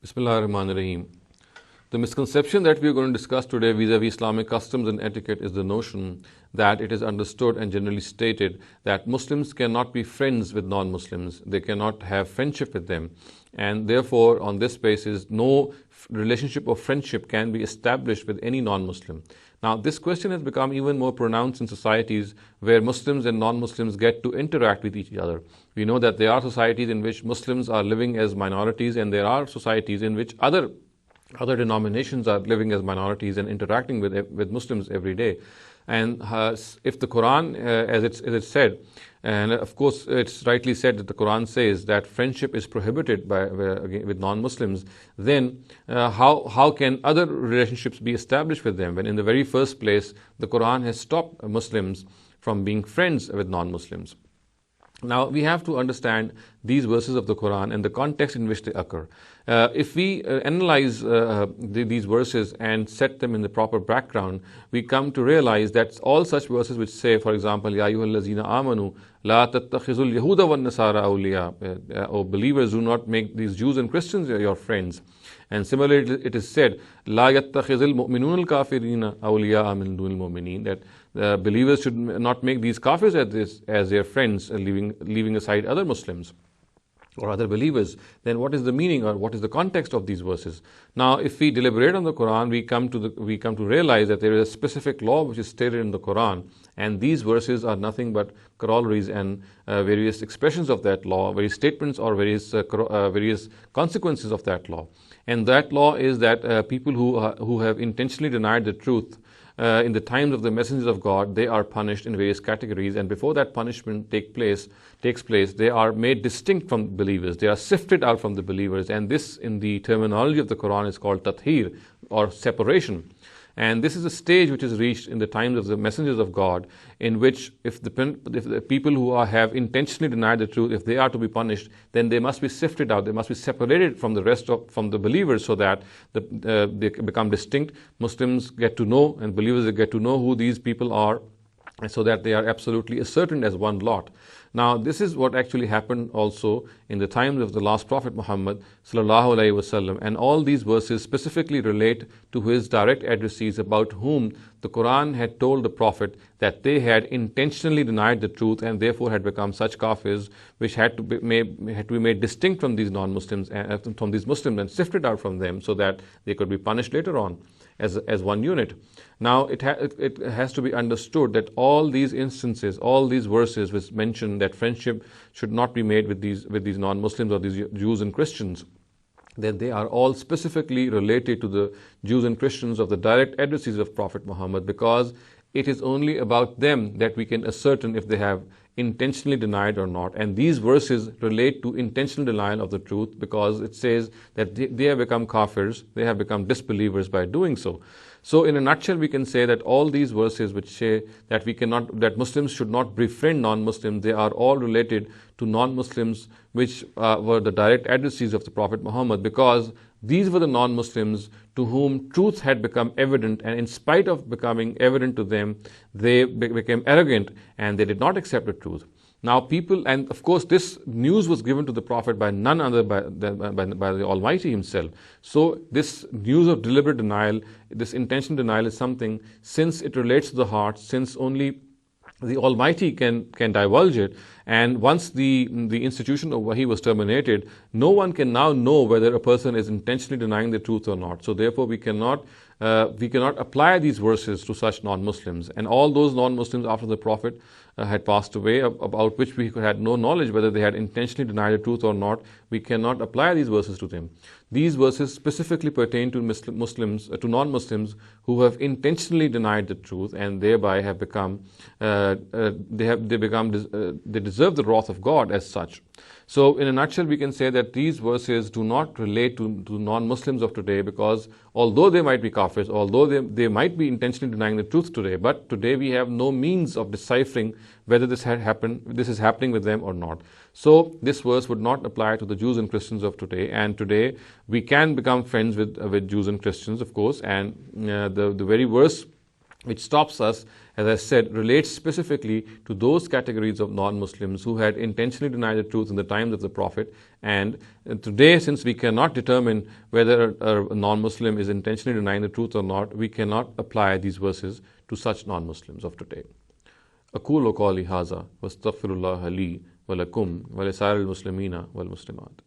Bismillah ar-Rahman ar-Rahim. The misconception that we are going to discuss today vis-a-vis Islamic customs and etiquette is the notion that it is understood and generally stated that Muslims cannot be friends with non-Muslims. They cannot have friendship with them. And therefore, on this basis, no relationship of friendship can be established with any non-Muslim. Now, this question has become even more pronounced in societies where Muslims and non-Muslims get to interact with each other. We know that there are societies in which Muslims are living as minorities, and there are societies in which other denominations are living as minorities and interacting with Muslims every day. And if the Quran, as it's said, and of course it's rightly said that the Quran says that friendship is prohibited with non-Muslims, then how can other relationships be established with them when in the very first place the Quran has stopped Muslims from being friends with non-Muslims? Now, we have to understand these verses of the Quran and the context in which they occur. If we analyze these verses and set them in the proper background, we come to realize that all such verses which say, for example, Ya ayyuhallazina amanu, la tattakhizul yahuda wan nasara awliya, O believers, do not make these Jews and Christians your friends. And similarly, it is said, La yattakhizul mu'minun al-kafirina awliya min dunil mu'minin, that believers should not make these kafirs as their friends, leaving aside other Muslims or other believers. Then what is the meaning or what is the context of these verses? Now, if we deliberate on the Quran, we come to realize that there is a specific law which is stated in the Quran, and these verses are nothing but corollaries and various expressions of that law, various statements or various consequences of that law. And that law is that people who have intentionally denied the truth in the times of the messengers of God, they are punished in various categories, and before that punishment takes place, they are made distinct from believers. They are sifted out from the believers, and this, in the terminology of the Quran, is called tathir, or separation. And this is a stage which is reached in the times of the messengers of God, in which if the people who have intentionally denied the truth, if they are to be punished, then they must be sifted out. They must be separated from from the believers, so that they become distinct. Muslims get to know, and believers get to know who these people are, so that they are absolutely ascertained as one lot. Now, this is what actually happened also in the times of the last Prophet Muhammad sallallahu alaihi wasallam, and all these verses specifically relate to his direct addressees, about whom the Quran had told the Prophet that they had intentionally denied the truth and therefore had become such kafirs, which had to be made distinct from these non-Muslims and from these Muslims, and sifted out from them, so that they could be punished later on as one unit. Now, it has to be understood that all these instances, all these verses which mention that friendship should not be made with these non-Muslims or these Jews and Christians, that they are all specifically related to the Jews and Christians of the direct addressees of Prophet Muhammad, because it is only about them that we can ascertain if they have intentionally denied or not. And these verses relate to intentional denial of the truth, because it says that they have become kafirs, they have become disbelievers by doing so. So in a nutshell, we can say that all these verses which say that Muslims should not befriend non-Muslims, they are all related to non-Muslims which were the direct addressees of the Prophet Muhammad, because these were the non-Muslims to whom truth had become evident, and in spite of becoming evident to them, they became arrogant and they did not accept the truth. Now people, and of course this news was given to the Prophet by none other by the Almighty Himself. So this news of deliberate denial, this intentional denial, is something, since it relates to the heart, since only the Almighty can divulge it, and once the institution of Wahi was terminated, no one can now know whether a person is intentionally denying the truth or not. So therefore we cannot apply these verses to such non-Muslims. And all those non-Muslims after the Prophet had passed away, about which we had no knowledge whether they had intentionally denied the truth or not, we cannot apply these verses to them. These verses specifically pertain to Muslims, to non-Muslims who have intentionally denied the truth, and thereby have become they deserve the wrath of God as such. So in a nutshell, we can say that these verses do not relate to non-Muslims of today, because although they might be kafirs, although they might be intentionally denying the truth today, but today we have no means of deciphering whether this is happening with them or not. So this verse would not apply to the Jews and Christians of today. And today we can become friends with Jews and Christians, of course, and the very verse which stops us as I said, relates specifically to those categories of non-Muslims who had intentionally denied the truth in the times of the Prophet. And today, since we cannot determine whether a non-Muslim is intentionally denying the truth or not, we cannot apply these verses to such non-Muslims of today. أقول قولي هذا واستغفر الله لي ولكم ولسائر المسلمين والمسلمات.